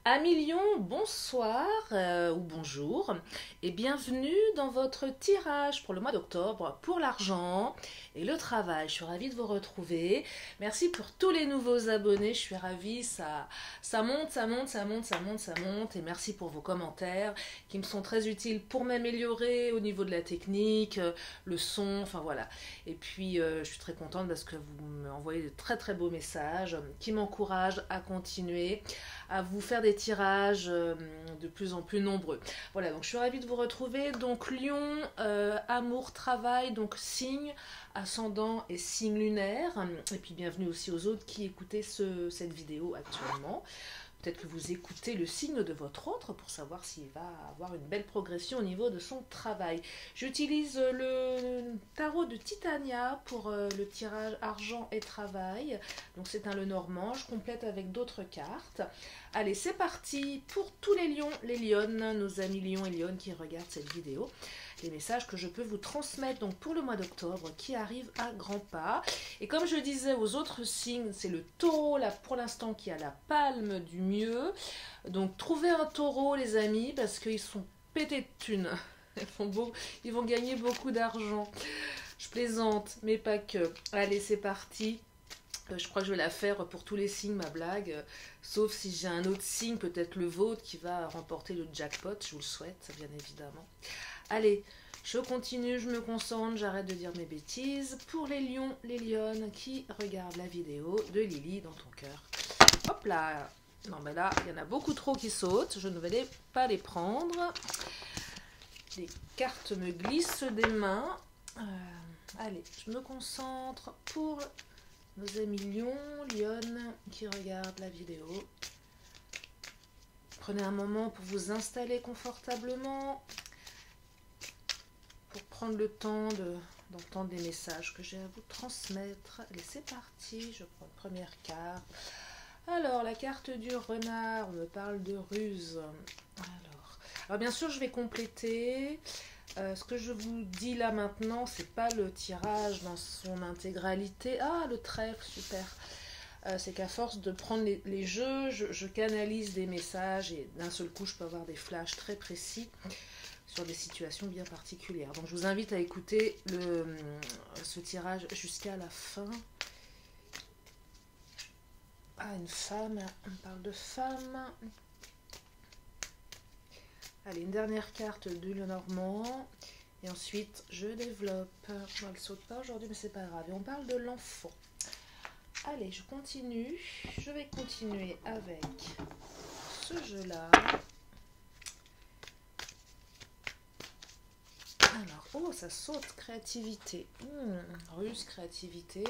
Amis Lion, bonsoir ou bonjour et bienvenue dans votre tirage pour le mois d'octobre pour l'argent et le travail. Je suis ravie de vous retrouver. Merci pour tous les nouveaux abonnés, je suis ravie, ça monte, ça monte, ça monte, ça monte, ça monte et merci pour vos commentaires qui me sont très utiles pour m'améliorer au niveau de la technique, le son, enfin voilà. Et puis je suis très contente parce que vous m'envoyez de très très beaux messages qui m'encouragent à continuer à vous faire des tirages de plus en plus nombreux. Voilà, donc je suis ravie de vous retrouver. Donc Lion, amour, travail, donc signe, ascendant et signe lunaire. Et puis bienvenue aussi aux autres qui écoutaient cette vidéo actuellement. Peut-être que vous écoutez le signe de votre autre pour savoir s'il va avoir une belle progression au niveau de son travail. J'utilise le tarot de Titania pour le tirage argent et travail. Donc c'est un Lenormand, je complète avec d'autres cartes. Allez, c'est parti pour tous les lions, les lionnes, nos amis lions et lionnes qui regardent cette vidéo. Les messages que je peux vous transmettre donc pour le mois d'octobre qui arrive à grands pas. Et comme je disais aux autres signes, c'est le taureau là pour l'instant qui a la palme du mieux. Donc trouvez un taureau les amis parce qu'ils sont pétés de thunes. Ils vont gagner beaucoup d'argent. Je plaisante, mais pas que. Allez, c'est parti. Je crois que je vais la faire pour tous les signes, ma blague. Sauf si j'ai un autre signe, peut-être le vôtre, qui va remporter le jackpot. Je vous le souhaite, bien évidemment. Allez, je continue, je me concentre, j'arrête de dire mes bêtises. Pour les lions, les lionnes qui regardent la vidéo de Lily dans ton cœur. Hop là. Non, mais là, il y en a beaucoup trop qui sautent. Je ne vais pas les prendre. Les cartes me glissent des mains. Allez, je me concentre pour nos amis lions, lionnes qui regardent la vidéo. Prenez un moment pour vous installer confortablement, pour prendre le temps d'entendre les messages que j'ai à vous transmettre. Allez, c'est parti, je prends une première carte. Alors, la carte du renard me parle de ruse. Alors bien sûr, je vais compléter. Ce que je vous dis là maintenant, c'est pas le tirage dans son intégralité. Ah, le trèfle, super. C'est qu'à force de prendre les jeux, je canalise des messages et d'un seul coup, je peux avoir des flashs très précis sur des situations bien particulières. Donc, je vous invite à écouter ce tirage jusqu'à la fin. Ah, une femme, on parle de femme. Allez, une dernière carte du Lenormand. Et ensuite, je développe. Bon, elle ne saute pas aujourd'hui, mais c'est pas grave. Et on parle de l'enfant. Allez, je continue. Je vais continuer avec ce jeu-là. Alors, oh, ça saute, créativité. Ruse, créativité.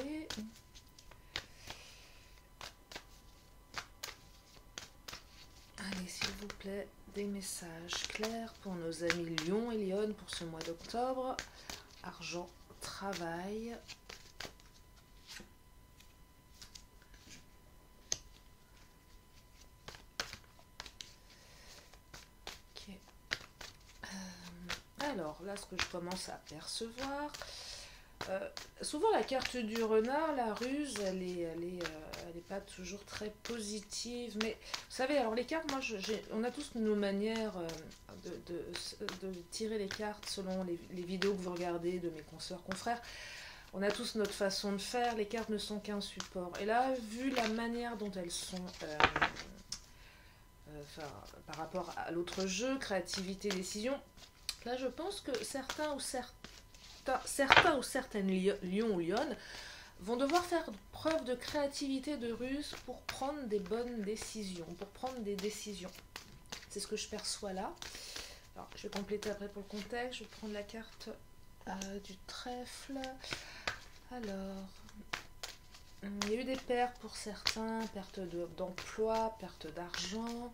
Allez, s'il vous plaît, des messages clairs pour nos amis lions et lionnes pour ce mois d'octobre. Argent, travail. Ok. Alors, là, ce que je commence à percevoir... souvent la carte du renard, la ruse, elle est pas toujours très positive. Mais vous savez, alors les cartes, moi, on a tous nos manières de tirer les cartes selon les vidéos que vous regardez de mes consoeurs, confrères. On a tous notre façon de faire. Les cartes ne sont qu'un support. Et là, vu la manière dont elles sont, par rapport à l'autre jeu, créativité, décision, là, je pense que certains ou certaines lions ou lionnes vont devoir faire preuve de créativité, de ruse pour prendre des bonnes décisions, pour prendre des décisions. C'est ce que je perçois là. Alors, je vais compléter après pour le contexte. Je vais prendre la carte du trèfle. Alors, il y a eu des pertes pour certains, perte d'emploi, perte d'argent.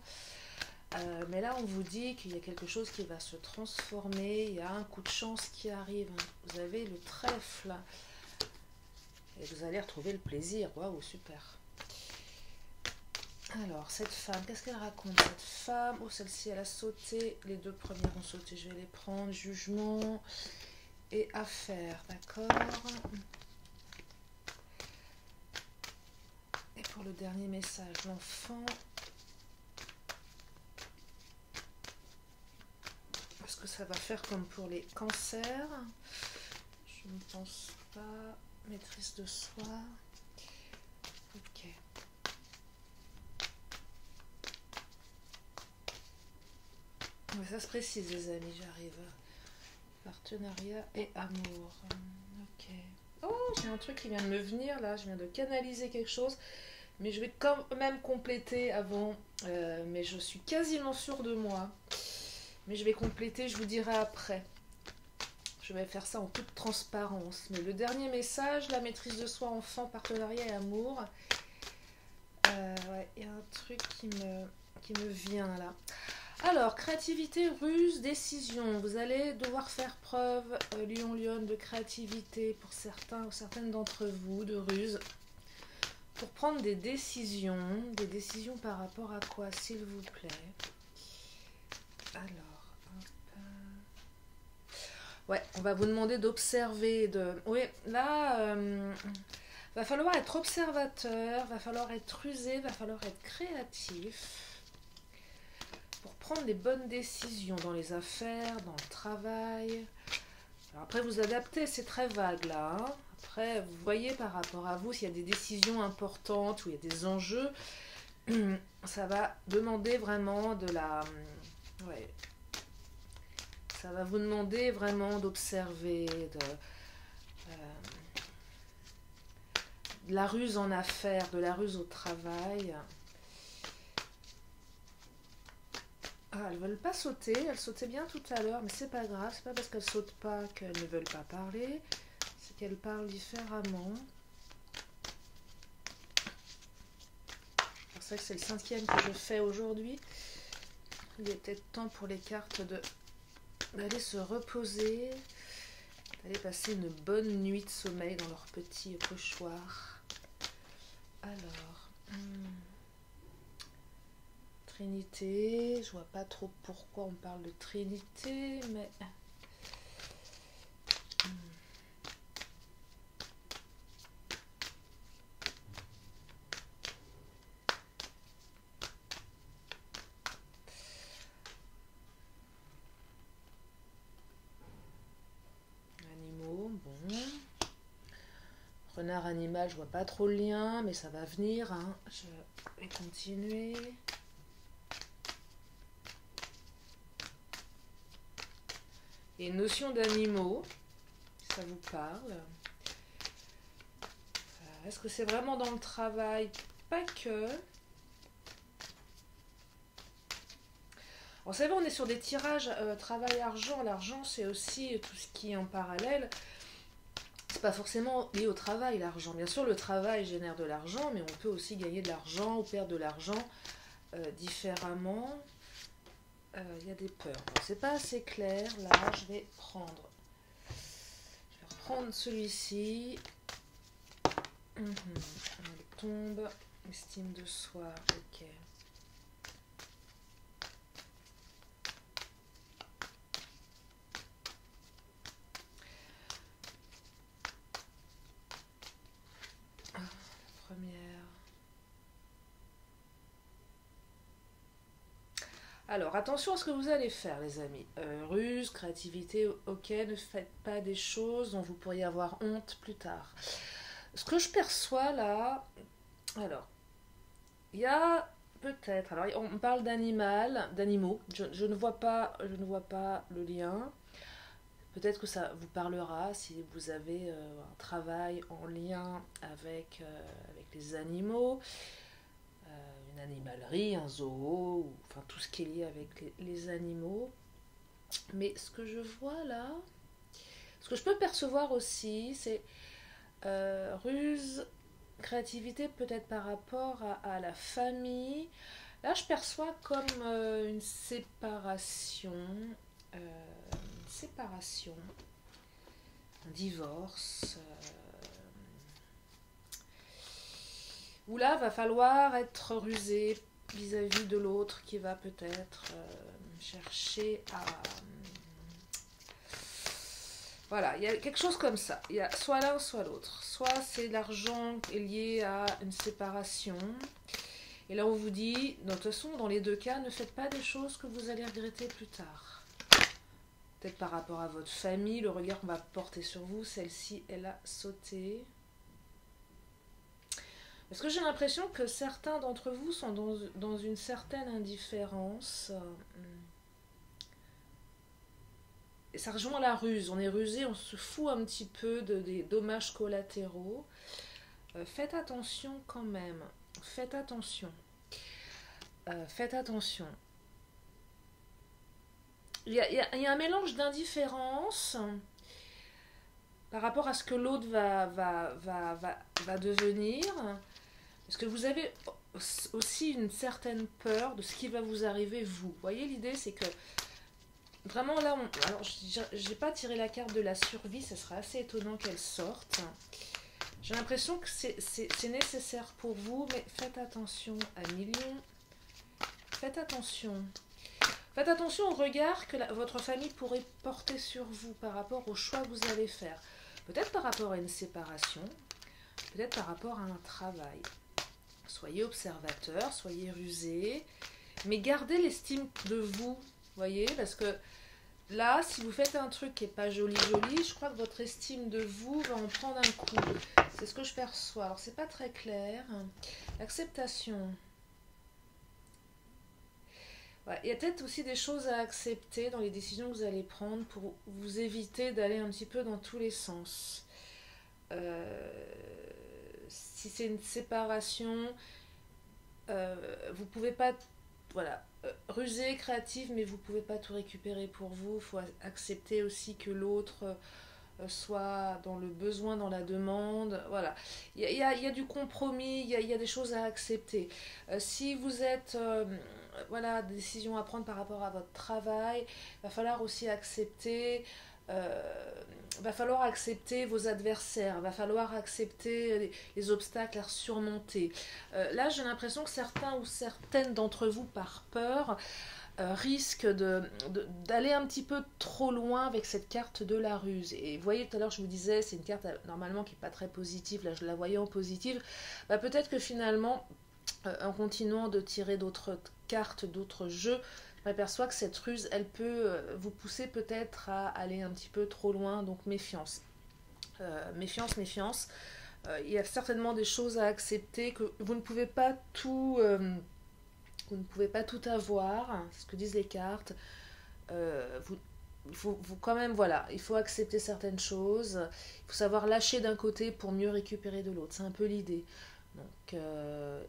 Mais là, on vous dit qu'il y a quelque chose qui va se transformer. Il y a un coup de chance qui arrive. Vous avez le trèfle. Et vous allez retrouver le plaisir. Waouh, super. Alors, cette femme, qu'est-ce qu'elle raconte, cette femme? Oh, celle-ci, elle a sauté. Les deux premières ont sauté. Je vais les prendre. Jugement et affaire. D'accord. Et pour le dernier message, l'enfant... Est-ce que ça va faire comme pour les cancers? Je ne pense pas. Maîtrise de soi. Ok. Mais ça se précise, les amis, j'arrive. Partenariat et amour. Ok. Oh, j'ai un truc qui vient de me venir là. Je viens de canaliser quelque chose. Mais je vais quand même compléter avant. Mais je suis quasiment sûre de moi. Mais je vais compléter, je vous dirai après. Je vais faire ça en toute transparence. Mais le dernier message, la maîtrise de soi, enfant, partenariat et amour. Ouais, il y a un truc qui me vient là. Alors, créativité, ruse, décision. Vous allez devoir faire preuve, lion-lionne, de créativité pour certains ou certaines d'entre vous, de ruse, pour prendre des décisions par rapport à quoi, s'il vous plaît. Alors, ouais, on va vous demander d'observer. Oui, là, va falloir être observateur, va falloir être rusé, va falloir être créatif pour prendre les bonnes décisions dans les affaires, dans le travail. Alors après, vous adaptez, c'est très vague là. Hein. Après, vous voyez par rapport à vous, s'il y a des décisions importantes ou il y a des enjeux, ça va demander vraiment de la... Ouais, ça va vous demander vraiment d'observer, de la ruse en affaires, de la ruse au travail. Ah, elles ne veulent pas sauter, elles sautaient bien tout à l'heure, mais c'est pas grave, c'est pas parce qu'elles sautent pas qu'elles ne veulent pas parler, c'est qu'elles parlent différemment. C'est ça que c'est le 5e que je fais aujourd'hui. Il est peut-être temps pour les cartes d'aller se reposer, d'aller passer une bonne nuit de sommeil dans leur petit pochoir. Alors, Trinité, je vois pas trop pourquoi on parle de Trinité, mais... Animaux, bon. Renard animal, je vois pas trop le lien, mais ça va venir, hein. Je vais continuer. Et notion d'animaux, si ça vous parle. Est-ce que c'est vraiment dans le travail? Pas que. Vous savez, on est sur des tirages travail-argent. L'argent, c'est aussi tout ce qui est en parallèle. C'est pas forcément lié au travail, l'argent. Bien sûr, le travail génère de l'argent, mais on peut aussi gagner de l'argent ou perdre de l'argent différemment. Il y a des peurs. Bon, c'est pas assez clair. Là, je vais reprendre celui-ci. Elle tombe. Estime de soi. Ok. Première. Alors, attention à ce que vous allez faire, les amis. Ruse, créativité, ok, ne faites pas des choses dont vous pourriez avoir honte plus tard. Ce que je perçois là, alors, il y a peut-être, alors on parle d'animaux, je ne vois pas le lien. Peut-être que ça vous parlera si vous avez un travail en lien avec les animaux. Une animalerie, un zoo, enfin tout ce qui est lié avec les animaux. Mais ce que je vois là, ce que je peux percevoir aussi, c'est ruse, créativité peut-être par rapport à la famille. Là, je perçois comme une séparation, un divorce. Où là, va falloir être rusé vis-à-vis de l'autre qui va peut-être chercher à... Voilà, il y a quelque chose comme ça. Il y a soit l'un, soit l'autre. Soit c'est l'argent lié à une séparation. Et là, on vous dit, de toute façon, dans les deux cas, ne faites pas des choses que vous allez regretter plus tard. peut-être par rapport à votre famille, le regard qu'on va porter sur vous, celle-ci, elle a sauté. Parce que j'ai l'impression que certains d'entre vous sont dans une certaine indifférence. Et ça rejoint la ruse. On est rusé, on se fout un petit peu des dommages collatéraux. Faites attention quand même. Faites attention. Faites attention. Il y a un mélange d'indifférence par rapport à ce que l'autre va devenir. Parce que vous avez aussi une certaine peur de ce qui va vous arriver, vous. Vous voyez, l'idée, c'est que vraiment là, alors j'ai pas tiré la carte de la survie, ça serait assez étonnant qu'elle sorte. J'ai l'impression que c'est nécessaire pour vous, mais faites attention à millions. Faites attention. Faites attention au regard que votre famille pourrait porter sur vous par rapport au choix que vous allez faire. Peut-être par rapport à une séparation, peut-être par rapport à un travail. Soyez observateur, soyez rusé, mais gardez l'estime de vous, voyez, parce que là, si vous faites un truc qui n'est pas joli, je crois que votre estime de vous va en prendre un coup. C'est ce que je perçois. Alors, c'est pas très clair. L'acceptation. Ouais, il y a peut-être aussi des choses à accepter dans les décisions que vous allez prendre pour vous éviter d'aller un petit peu dans tous les sens. Si c'est une séparation, vous pouvez pas, voilà, rusé, créatif, mais vous pouvez pas tout récupérer pour vous. Il faut accepter aussi que l'autre soit dans le besoin, dans la demande. Voilà, il y a du compromis, il y a des choses à accepter. Si vous êtes voilà, des décisions à prendre par rapport à votre travail, il va falloir aussi accepter. Va falloir accepter vos adversaires, va falloir accepter les obstacles à surmonter. Là, j'ai l'impression que certains ou certaines d'entre vous, par peur, risquent d'aller un petit peu trop loin avec cette carte de la ruse. Et vous voyez, tout à l'heure, je vous disais, c'est une carte normalement qui n'est pas très positive. Là, je la voyais en positive. Bah, peut-être que finalement, en continuant de tirer d'autres cartes, d'autres jeux, je m'aperçois que cette ruse, elle peut vous pousser peut-être à aller un petit peu trop loin, donc méfiance. Méfiance, méfiance. Il y a certainement des choses à accepter, que vous ne pouvez pas tout, vous ne pouvez pas tout avoir, c'est ce que disent les cartes. Vous quand même, voilà, il faut accepter certaines choses, il faut savoir lâcher d'un côté pour mieux récupérer de l'autre, c'est un peu l'idée. Donc,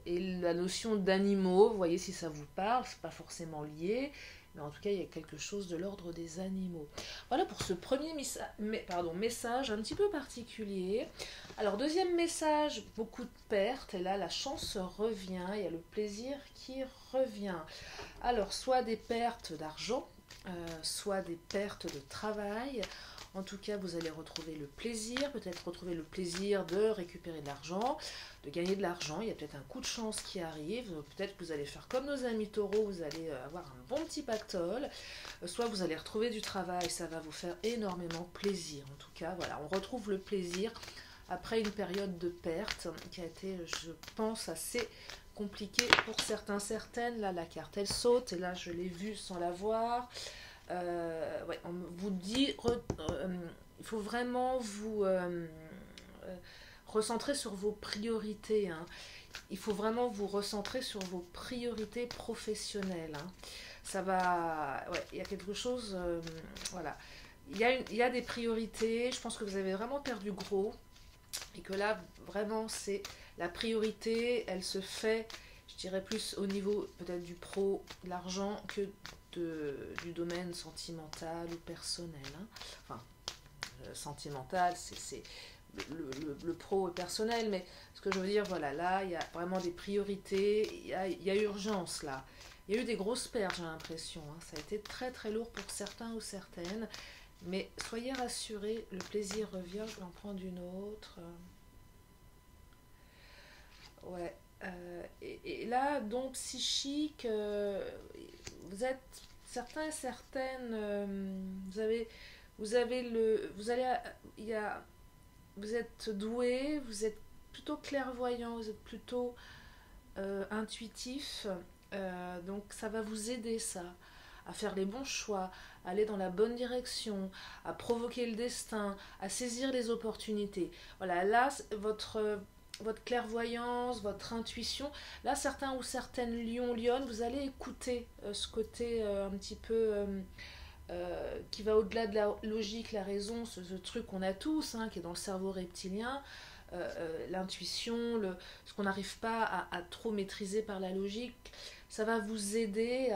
et la notion d'animaux, vous voyez si ça vous parle, c'est pas forcément lié, mais en tout cas il y a quelque chose de l'ordre des animaux. Voilà pour ce premier message un petit peu particulier. Alors deuxième message, beaucoup de pertes, et là la chance revient, il y a le plaisir qui revient. Alors soit des pertes d'argent, soit des pertes de travail. En tout cas, vous allez retrouver le plaisir, peut-être retrouver le plaisir de récupérer de l'argent, de gagner de l'argent. Il y a peut-être un coup de chance qui arrive. Peut-être que vous allez faire comme nos amis taureaux, vous allez avoir un bon petit pactole. Soit vous allez retrouver du travail, ça va vous faire énormément plaisir. En tout cas, voilà, on retrouve le plaisir après une période de perte qui a été, je pense, assez compliquée pour certains, certaines. Là, la carte, elle saute, et là, je l'ai vue sans la voir. Ouais, on vous dit, il faut vraiment vous recentrer sur vos priorités. Hein. Il faut vraiment vous recentrer sur vos priorités professionnelles. Hein. Ça va, ouais, il y a quelque chose, voilà. Il y a des priorités. Je pense que vous avez vraiment perdu gros et que là, vraiment, c'est la priorité. Elle se fait, je dirais plus au niveau peut-être du pro, de l'argent que du domaine sentimental ou personnel. Hein. Enfin, sentimental, c'est le pro et personnel, mais ce que je veux dire, voilà, là, il y a vraiment des priorités, il y a urgence là. Il y a eu des grosses pertes, j'ai l'impression. Hein. Ça a été très très lourd pour certains ou certaines, mais soyez rassurés, le plaisir revient. Je vais en prendre une autre. Ouais. Et là, donc psychique, vous êtes certains et certaines, vous êtes doué, vous êtes plutôt clairvoyant, vous êtes plutôt intuitif, donc ça va vous aider ça à faire les bons choix, à aller dans la bonne direction, à provoquer le destin, à saisir les opportunités. Voilà, là, votre clairvoyance, votre intuition, là, certains ou certaines lions, lionnes, vous allez écouter ce côté un petit peu... qui va au-delà de la logique, la raison, ce truc qu'on a tous, hein, qui est dans le cerveau reptilien, l'intuition, ce qu'on n'arrive pas à trop maîtriser par la logique, ça va vous aider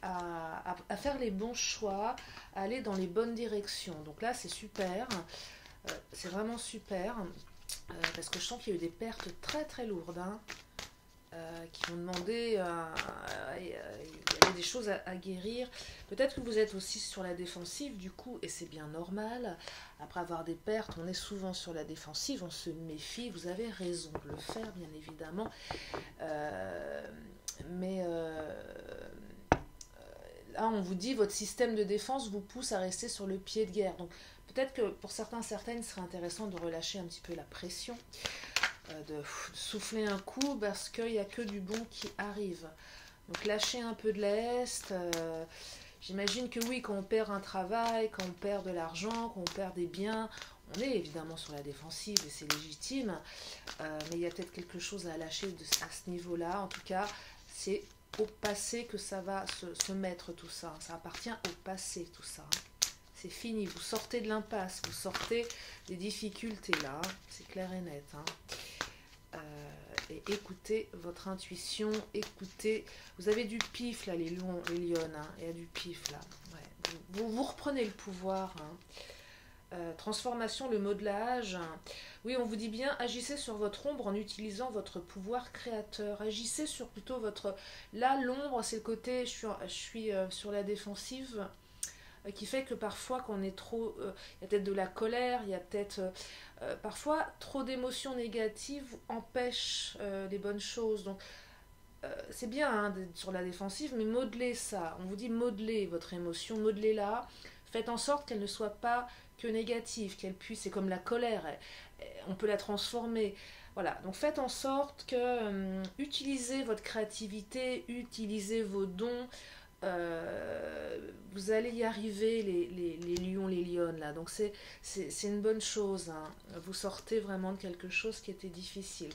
à faire les bons choix, à aller dans les bonnes directions. Donc là, c'est super, c'est vraiment super, parce que je sens qu'il y a eu des pertes très très lourdes, hein, qui vont demander, il y a des choses à guérir. Peut-être que vous êtes aussi sur la défensive du coup, et c'est bien normal. Après avoir des pertes, on est souvent sur la défensive, on se méfie, vous avez raison de le faire bien évidemment. Mais là on vous dit votre système de défense vous pousse à rester sur le pied de guerre. Donc peut-être que pour certains, certaines, il serait intéressant de relâcher un petit peu la pression, de souffler un coup parce qu'il n'y a que du bon qui arrive. Donc lâcher un peu de l'est. J'imagine que oui, quand on perd un travail, quand on perd de l'argent, quand on perd des biens, on est évidemment sur la défensive et c'est légitime. Mais il y a peut-être quelque chose à lâcher à ce niveau-là. En tout cas, c'est au passé que ça va se mettre tout ça. Ça appartient au passé tout ça. C'est fini, vous sortez de l'impasse, vous sortez des difficultés là, c'est clair et net. Hein. Et écoutez votre intuition, écoutez, vous avez du pif là les lions, les lionnes, hein, il y a du pif là. Ouais. Vous reprenez le pouvoir. Hein. Transformation, le modelage. Oui, on vous dit bien, agissez sur votre ombre en utilisant votre pouvoir créateur. Agissez sur plutôt votre... Là, l'ombre, c'est le côté, je suis sur la défensive, qui fait que parfois quand on est trop, il y a peut-être de la colère, il y a peut-être parfois trop d'émotions négatives empêchent les bonnes choses. Donc c'est bien hein, d'être sur la défensive, mais modelez ça. On vous dit modelez votre émotion, modelez-la, faites en sorte qu'elle ne soit pas que négative, qu'elle puisse, c'est comme la colère, on peut la transformer. Voilà, donc faites en sorte que utilisez votre créativité, utilisez vos dons. Vous allez y arriver les lions, les lionnes là, donc c'est une bonne chose, hein. Vous sortez vraiment de quelque chose qui était difficile.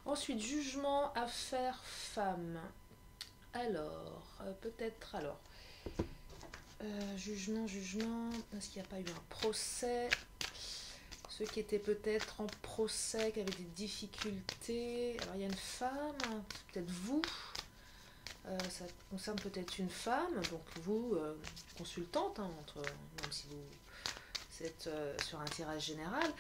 Ensuite, jugement, affaires, femme. Alors, peut-être, alors, jugement, est-ce qu'il n'y a pas eu un procès? Ceux qui étaient peut-être en procès, qui avaient des difficultés. Alors, il y a une femme, peut-être vous. Ça concerne peut-être une femme, donc vous, consultante, hein, même si vous êtes sur un tirage général,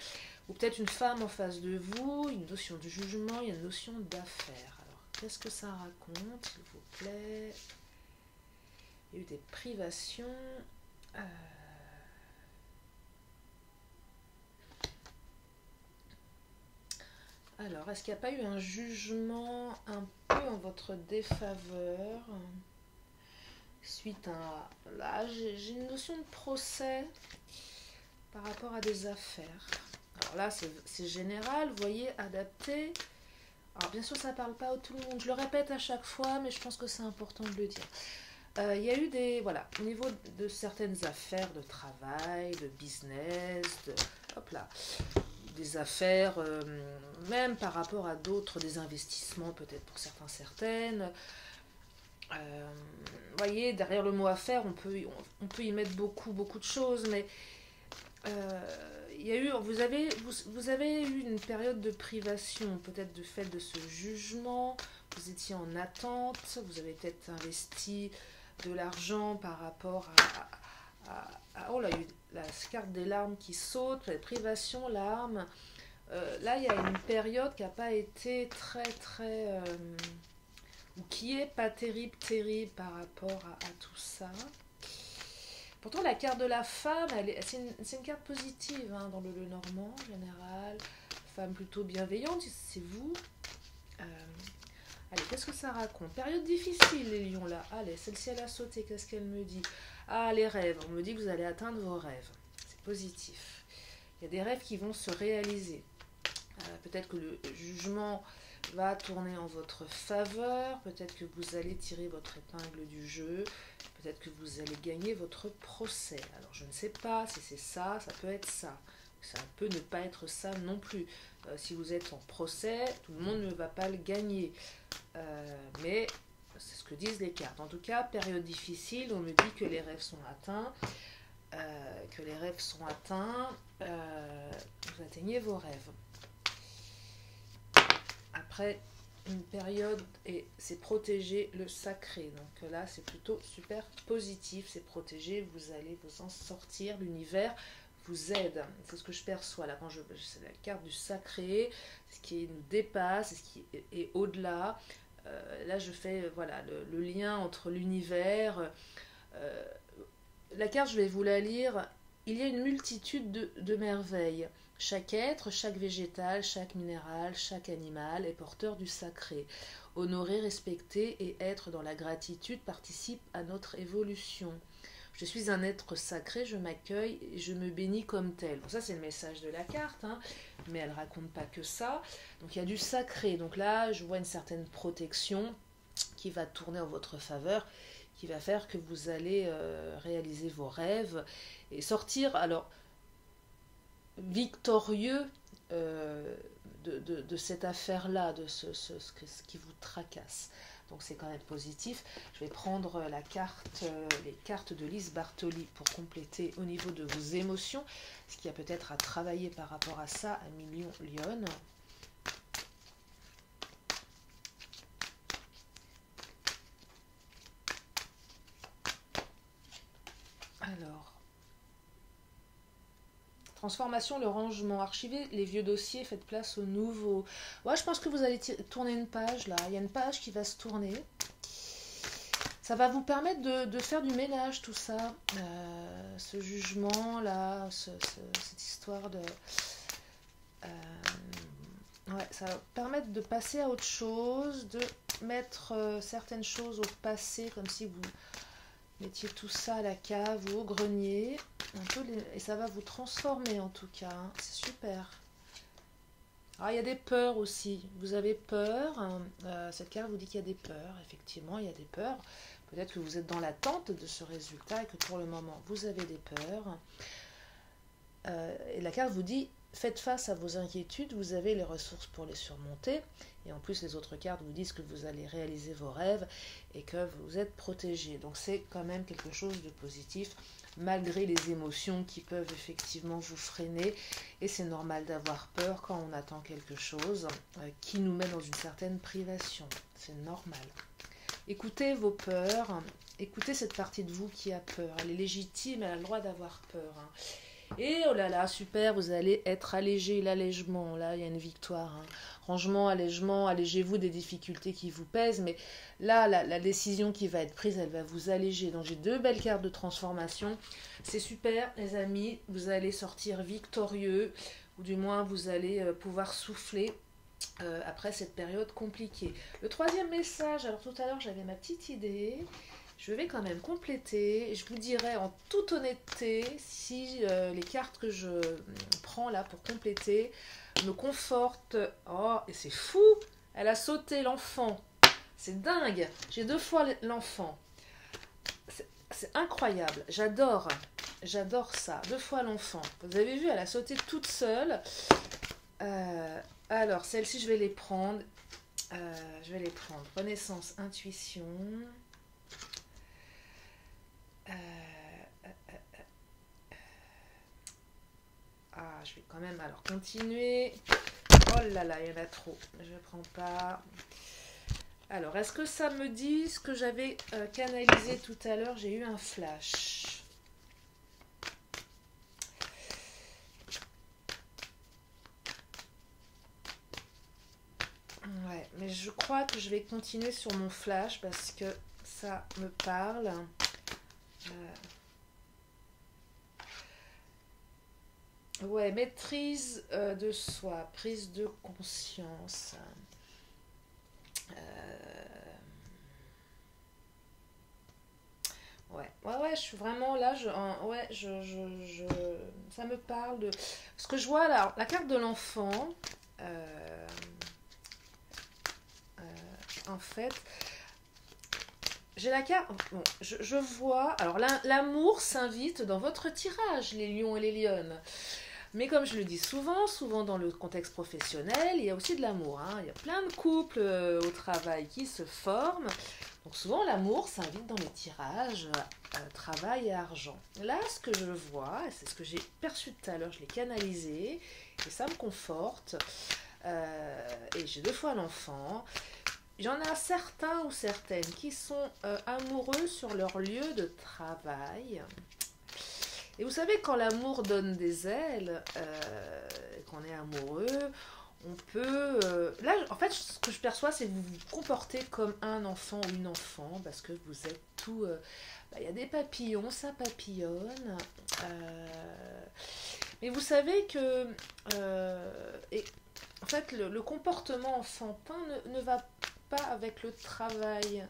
ou peut-être une femme en face de vous, une notion de jugement, il y a une notion d'affaires. Alors, qu'est-ce que ça raconte, s'il vous plaît? Il y a eu des privations. Alors, est-ce qu'il n'y a pas eu un jugement un peu en votre défaveur suite à... Là, j'ai une notion de procès par rapport à des affaires. Alors là, c'est général, vous voyez, adapté. Alors bien sûr, ça ne parle pas à tout le monde. Je le répète à chaque fois, mais je pense que c'est important de le dire. Il y a eu des... Voilà, au niveau de certaines affaires de travail, de business, hop là, des affaires, même par rapport à d'autres, des investissements peut-être pour certains, certaines. Vous voyez, derrière le mot affaire, on peut y mettre beaucoup de choses, mais il y a eu, vous avez eu une période de privation, peut-être de fait de ce jugement, vous étiez en attente, vous avez peut-être investi de l'argent par rapport oh là, il y a eu la carte des larmes qui saute, la privation, larmes. Là, il y a une période qui n'a pas été très... ou qui est pas terrible par rapport à tout ça. Pourtant, la carte de la femme, c'est une carte positive hein, dans le Lenormand en général. Femme plutôt bienveillante, c'est vous. Allez, qu'est-ce que ça raconte? Période difficile, les lions là. Allez, celle-ci elle a sauté, qu'est-ce qu'elle me dit? Ah, les rêves, on me dit que vous allez atteindre vos rêves. C'est positif. Il y a des rêves qui vont se réaliser. Peut-être que le jugement va tourner en votre faveur, peut-être que vous allez tirer votre épingle du jeu, peut-être que vous allez gagner votre procès. Alors je ne sais pas si c'est ça, ça peut être ça. Ça peut ne pas être ça non plus. Si vous êtes en procès, tout le monde ne va pas le gagner. Mais c'est ce que disent les cartes. En tout cas, période difficile, on me dit que les rêves sont atteints. Vous atteignez vos rêves. Après une période, et c'est protéger le sacré. Donc là, c'est plutôt super positif, c'est protégé, vous allez vous en sortir, l'univers vous aide. C'est ce que je perçois là, c'est la carte du sacré, ce qui nous dépasse, ce qui est au-delà. Là, je fais voilà, le lien entre l'univers. La carte, je vais vous la lire. Il y a une multitude de merveilles. Chaque être, chaque végétal, chaque minéral, chaque animal est porteur du sacré. Honorer, respecter et être dans la gratitude participe à notre évolution. Je suis un être sacré, je m'accueille et je me bénis comme tel. Bon, ça, c'est le message de la carte, hein, mais elle ne raconte pas que ça. Donc, il y a du sacré. Donc là, je vois une certaine protection qui va tourner en votre faveur, qui va faire que vous allez réaliser vos rêves et sortir, alors, victorieux de cette affaire-là, de ce qui vous tracasse. Donc c'est quand même positif. Je vais prendre les cartes de Lise Bartoli pour compléter au niveau de vos émotions, ce qu'il y a peut-être à travailler par rapport à ça à Million Lyon. Alors, transformation, le rangement, archiver les vieux dossiers, faites place aux nouveaux. Ouais, je pense que vous allez tourner une page là. Il y a une page qui va se tourner. Ça va vous permettre de faire du ménage, tout ça. Ce jugement là, cette histoire de... ouais, ça va permettre de passer à autre chose, de mettre certaines choses au passé, comme si vous mettiez tout ça à la cave ou au grenier, et ça va vous transformer en tout cas, hein. C'est super. Alors il y a des peurs aussi, vous avez peur, hein. Cette carte vous dit qu'il y a des peurs, effectivement il y a des peurs, peut-être que vous êtes dans l'attente de ce résultat et que pour le moment vous avez des peurs. Et la carte vous dit, faites face à vos inquiétudes, vous avez les ressources pour les surmonter. Et en plus, les autres cartes vous disent que vous allez réaliser vos rêves et que vous êtes protégé. Donc c'est quand même quelque chose de positif, malgré les émotions qui peuvent effectivement vous freiner. Et c'est normal d'avoir peur quand on attend quelque chose qui nous met dans une certaine privation. C'est normal. Écoutez vos peurs, écoutez cette partie de vous qui a peur. Elle est légitime, elle a le droit d'avoir peur, hein. Et oh là là, super, vous allez être allégé, l'allègement, là il y a une victoire, hein. Rangement, allègement, allégez-vous des difficultés qui vous pèsent, mais là la décision qui va être prise, elle va vous alléger. Donc j'ai deux belles cartes de transformation, c'est super les amis, vous allez sortir victorieux, ou du moins vous allez pouvoir souffler après cette période compliquée. Le troisième message, alors tout à l'heure j'avais ma petite idée. Je vais quand même compléter et je vous dirai en toute honnêteté si les cartes que je prends là pour compléter me confortent. Oh, et c'est fou! Elle a sauté l'enfant. C'est dingue! J'ai 2 fois l'enfant. C'est incroyable. J'adore ça. 2 fois l'enfant. Vous avez vu, elle a sauté toute seule. Alors, celles-ci, je vais les prendre. Renaissance, intuition. Je vais quand même alors continuer. Oh là là, il y en a trop. Je ne prends pas. Alors, est-ce que ça me dit ce que j'avais canalisé tout à l'heure? J'ai eu un flash. Ouais, mais je crois que je vais continuer sur mon flash parce que ça me parle. Ouais, maîtrise de soi, prise de conscience. Ouais, je suis vraiment là, ça me parle de... Ce que je vois là, la carte de l'enfant, en fait, j'ai la carte. Bon, je vois. Alors, l'amour s'invite dans votre tirage, les lions et les lionnes. Mais comme je le dis souvent dans le contexte professionnel, il y a aussi de l'amour, hein. Il y a plein de couples au travail qui se forment. Donc souvent l'amour s'invite dans les tirages travail et argent. Là, ce que je vois, c'est ce que j'ai perçu tout à l'heure, je l'ai canalisé et ça me conforte. Et j'ai 2 fois l'enfant. Il y en a certains ou certaines qui sont amoureux sur leur lieu de travail. Et vous savez, quand l'amour donne des ailes, quand on est amoureux, on peut... là, en fait, ce que je perçois, c'est que vous vous comportez comme un enfant ou une enfant, parce que vous êtes tout... il y a des papillons, ça papillonne. Mais vous savez que... et, en fait, le comportement enfantin ne va pas avec le travail.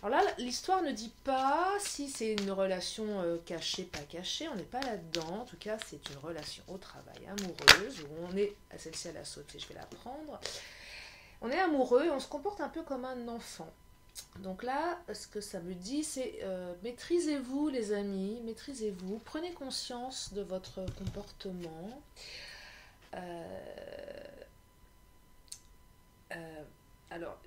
Alors là, l'histoire ne dit pas si c'est une relation cachée, pas cachée, on n'est pas là-dedans. En tout cas, c'est une relation au travail amoureuse, où on est, celle-ci elle a sauté, je vais la prendre. On est amoureux et on se comporte un peu comme un enfant. Donc là, ce que ça me dit, c'est maîtrisez-vous les amis, maîtrisez-vous, prenez conscience de votre comportement. Alors,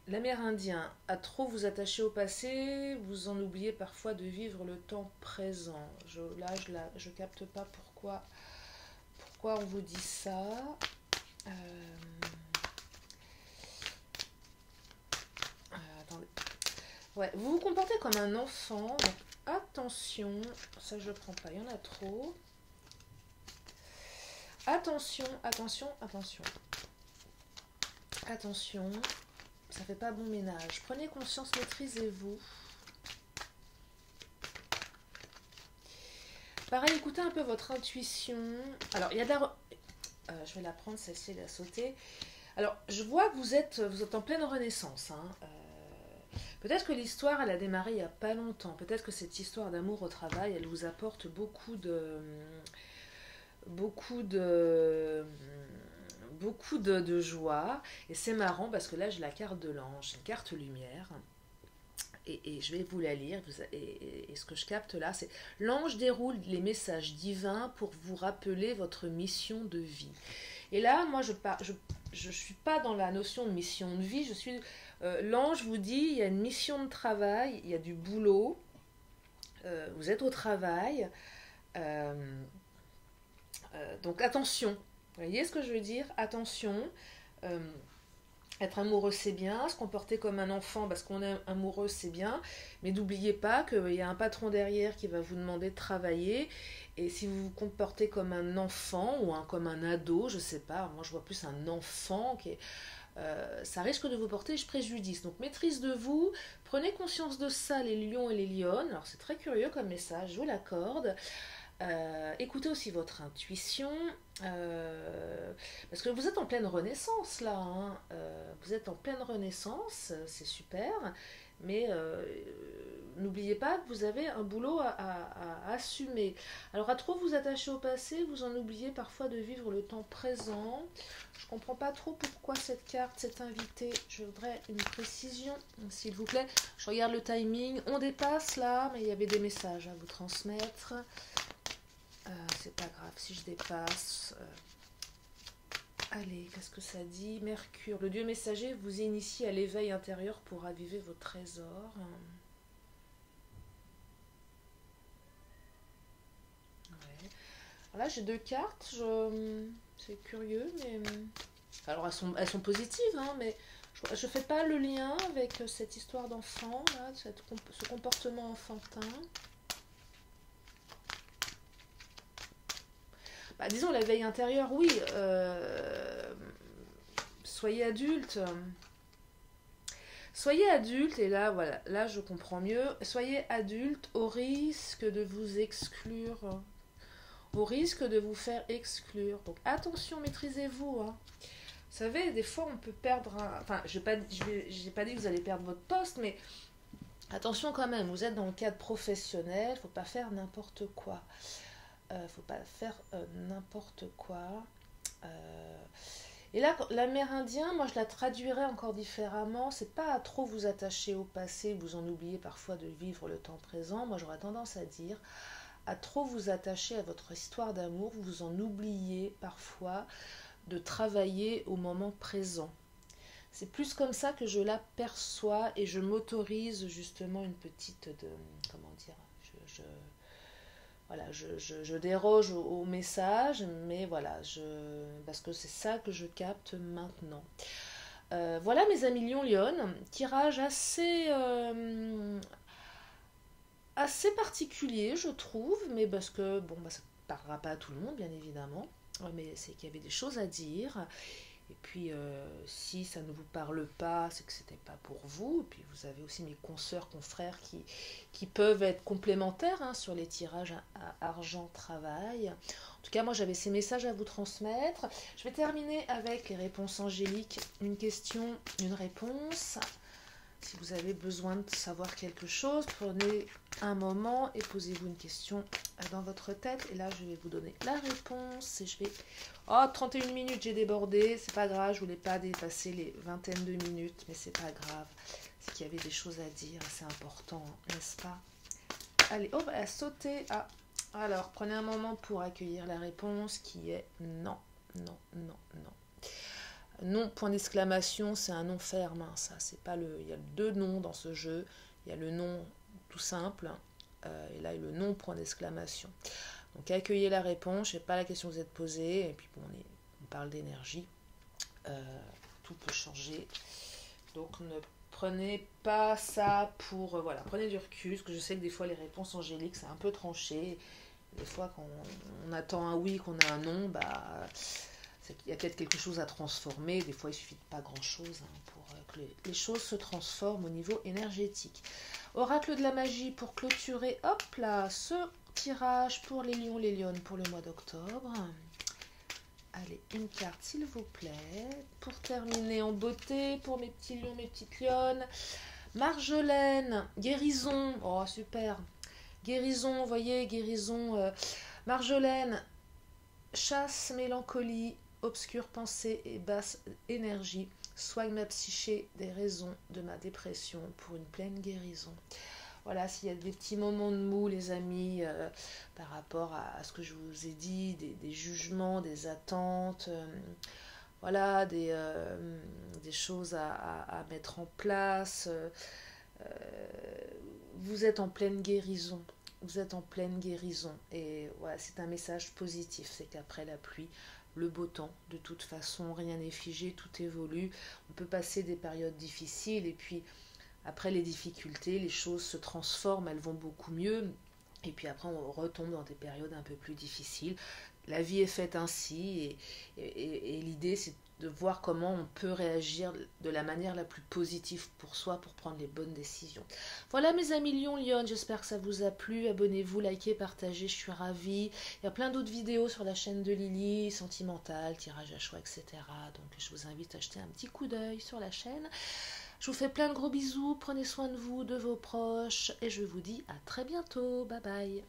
l'Amérindien, à trop vous attacher au passé, vous en oubliez parfois de vivre le temps présent. Je capte pas pourquoi on vous dit ça. Attendez. Ouais, vous vous comportez comme un enfant, donc attention, ça je prends pas, il y en a trop. Attention, attention, attention. Attention. Ça fait pas bon ménage. Prenez conscience, maîtrisez-vous. Pareil, écoutez un peu votre intuition. Alors, il y a de la... je vais la prendre, celle-ci, elle a sauté. Alors, je vois que vous êtes en pleine renaissance. Hein. Peut-être que l'histoire, elle a démarré il n'y a pas longtemps. Peut-être que cette histoire d'amour au travail, elle vous apporte beaucoup de joie. Et c'est marrant parce que là, j'ai la carte de l'ange, une carte lumière. Et je vais vous la lire. Et ce que je capte là, c'est l'ange déroule les messages divins pour vous rappeler votre mission de vie. Et là, moi, je suis pas dans la notion de mission de vie. L'ange vous dit, il y a une mission de travail, il y a du boulot. Vous êtes au travail. Donc attention. Vous voyez ce que je veux dire? Attention. Être amoureux, c'est bien. Se comporter comme un enfant parce qu'on est amoureux, c'est bien. Mais n'oubliez pas qu'il y a un patron derrière qui va vous demander de travailler. Et si vous vous comportez comme un enfant ou comme un ado, je sais pas, moi je vois plus un enfant qui est... ça risque de vous porter préjudice. Donc maîtrise de vous, prenez conscience de ça les lions et les lionnes. Alors c'est très curieux comme message, je vous l'accorde. Écoutez aussi votre intuition, parce que vous êtes en pleine renaissance là, hein. Vous êtes en pleine renaissance, c'est super, mais n'oubliez pas que vous avez un boulot à assumer. Alors à trop vous attacher au passé, vous en oubliez parfois de vivre le temps présent. Je comprends pas trop pourquoi cette carte s'est invitée. Je voudrais une précision, s'il vous plaît. Je regarde le timing, on dépasse là, mais il y avait des messages à vous transmettre. C'est pas grave si je dépasse. Allez, qu'est-ce que ça dit? Mercure, le dieu messager vous initie à l'éveil intérieur pour raviver vos trésors. Ouais. Alors là, j'ai 2 cartes. C'est curieux, mais... Alors, elles sont positives, hein, mais je fais pas le lien avec cette histoire d'enfant, là, ce comportement enfantin. Bah, disons l'éveil intérieur, oui. Soyez adulte. Soyez adulte, et là, voilà, là je comprends mieux. Soyez adulte au risque de vous exclure, au risque de vous faire exclure. Donc attention, maîtrisez-vous. Hein. Vous savez, des fois on peut perdre Enfin, j'ai pas dit que vous allez perdre votre poste, mais attention quand même, vous êtes dans le cadre professionnel, faut pas faire n'importe quoi. Faut pas faire n'importe quoi. Et là, l'amérindien, moi je la traduirais encore différemment. C'est pas à trop vous attacher au passé, vous en oubliez parfois de vivre le temps présent. Moi j'aurais tendance à dire à trop vous attacher à votre histoire d'amour, vous en oubliez parfois de travailler au moment présent. C'est plus comme ça que je l'aperçois et je m'autorise justement une petite comment dire, je, voilà, je déroge au message, mais voilà, parce que c'est ça que je capte maintenant. Voilà mes amis Lion-Lion, tirage assez particulier je trouve, mais parce que bon, bah, ça ne parlera pas à tout le monde bien évidemment, mais c'est qu'il y avait des choses à dire. Et puis, si ça ne vous parle pas, c'est que c'était pas pour vous. Et puis, vous avez aussi mes consoeurs, confrères qui peuvent être complémentaires hein, sur les tirages à argent travail. En tout cas, moi, j'avais ces messages à vous transmettre. Je vais terminer avec les réponses angéliques. Une question, une réponse. Si vous avez besoin de savoir quelque chose, prenez un moment et posez-vous une question dans votre tête. Et là, je vais vous donner la réponse. Et je vais... Oh, 31 minutes, j'ai débordé. C'est pas grave, je voulais pas dépasser les vingtaines de minutes. Mais c'est pas grave. C'est qu'il y avait des choses à dire. C'est important, n'est-ce pas? Allez, oh, elle a sauté. Ah, alors, prenez un moment pour accueillir la réponse qui est non, non, non, non. Non, point d'exclamation, c'est un non ferme, hein, ça, c'est pas le... Il y a deux noms dans ce jeu, il y a le non tout simple, et là, le non, point d'exclamation. Donc, accueillez la réponse, je sais pas la question que vous êtes posée, et puis bon, on parle d'énergie, tout peut changer, donc ne prenez pas ça pour... voilà, prenez du recul, parce que je sais que des fois, les réponses angéliques, c'est un peu tranché, des fois, quand on attend un oui, qu'on a un non, bah... il y a peut-être quelque chose à transformer. Des fois, il suffit de pas grand-chose hein, pour que les choses se transforment au niveau énergétique. Oracle de la magie pour clôturer, hop là, ce tirage pour les lions, les lionnes pour le mois d'octobre. Allez, une carte s'il vous plaît. Pour terminer en beauté, pour mes petits lions, mes petites lionnes. Marjolaine, guérison. Oh, super. Guérison, vous voyez, guérison. Marjolaine, chasse, mélancolie, obscure pensée et basse énergie, soigne ma psyché des raisons de ma dépression pour une pleine guérison. Voilà, s'il y a des petits moments de mou, les amis, par rapport à ce que je vous ai dit, des jugements, des attentes, voilà, des choses à mettre en place, vous êtes en pleine guérison. Vous êtes en pleine guérison. Et voilà, c'est un message positif. C'est qu'après la pluie, le beau temps. De toute façon, rien n'est figé, tout évolue. On peut passer des périodes difficiles et puis après les difficultés, les choses se transforment, elles vont beaucoup mieux. Et puis après, on retombe dans des périodes un peu plus difficiles. La vie est faite ainsi et l'idée, c'est de voir comment on peut réagir de la manière la plus positive pour soi pour prendre les bonnes décisions. Voilà mes amis Lion, Lyon, j'espère que ça vous a plu. Abonnez-vous, likez, partagez, je suis ravie. Il y a plein d'autres vidéos sur la chaîne de Lily, sentimentale, tirage à choix, etc. Donc je vous invite à jeter un petit coup d'œil sur la chaîne. Je vous fais plein de gros bisous, prenez soin de vous, de vos proches, et je vous dis à très bientôt. Bye bye.